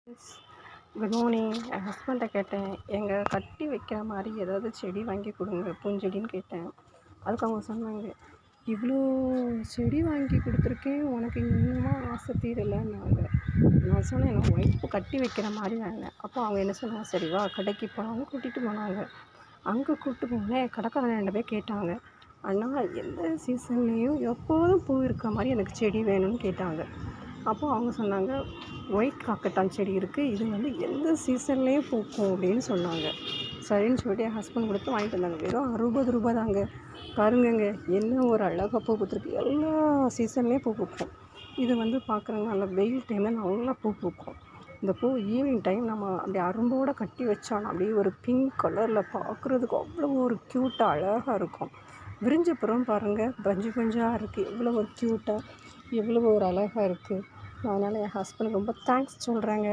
Good morning. என் ஹஸ்பண்ட்ட கேட்டேன், கட்டி வைக்கிற மாதிரி ஏதாவது செடி வாங்கி கொடுங்க, பூஞ்செடின்னு கேட்டேன். அதுக்கு அவங்க சொன்னாங்க, இவ்வளோ செடி வாங்கி கொடுத்துருக்கேன், உனக்கு இன்னுமா ஆசை தீரலைன்னாங்க. நான் சொன்னேன், எனக்கு ஒய்ஃப் கட்டி வைக்கிற மாதிரி வேணும். அப்போ அவங்க என்ன சொன்னாங்க, சரி வா கடைக்கு போனாங்க, கூட்டிகிட்டு போனாங்க. அங்கே கூப்பிட்டு போனேன், கடைக்காரன் போய் கேட்டாங்க, அண்ணா எந்த சீசன்லேயும் எப்போதும் பூ இருக்கிற மாதிரி எனக்கு செடி வேணும்னு கேட்டாங்க. அப்போது அவங்க சொன்னாங்க, ஒயிட் காக்கட்டான் செடி இருக்குது, இது வந்து எந்த சீசன்லேயும் பூக்கும் அப்படின்னு சொன்னாங்க. சரின்னு சொல்லிட்டு என் ஹஸ்பண்ட் கொடுத்து வாங்கிட்டு வந்தாங்க. வெறும் 60 ரூபா தாங்க. பாருங்கங்க, என்ன ஒரு அழகாக பூ பூத்துருக்கு. எல்லா சீசன்லேயும் பூ பூக்கும். இது வந்து பார்க்குறாங்க, நல்லா வெயில் டைமில் நல்லா பூ பூக்கும். இந்த பூ ஈவினிங் டைம் நம்ம அப்படி அரும்போடு கட்டி வச்சோன்னா அப்படியே ஒரு பிங்க் கலரில் பார்க்குறதுக்கு அவ்வளோ ஒரு க்யூட்டாக அழகாக இருக்கும். விரிஞ்சப்புறம் பாருங்கள், பஞ்சு பஞ்சாக இருக்குது. எவ்வளோ ஒரு க்யூட்டாக, எவ்வளோ ஒரு அழகாக இருக்குது. அதனால் என் ஹஸ்பண்டுக்கு ரொம்ப தேங்க்ஸ் சொல்கிறேங்க.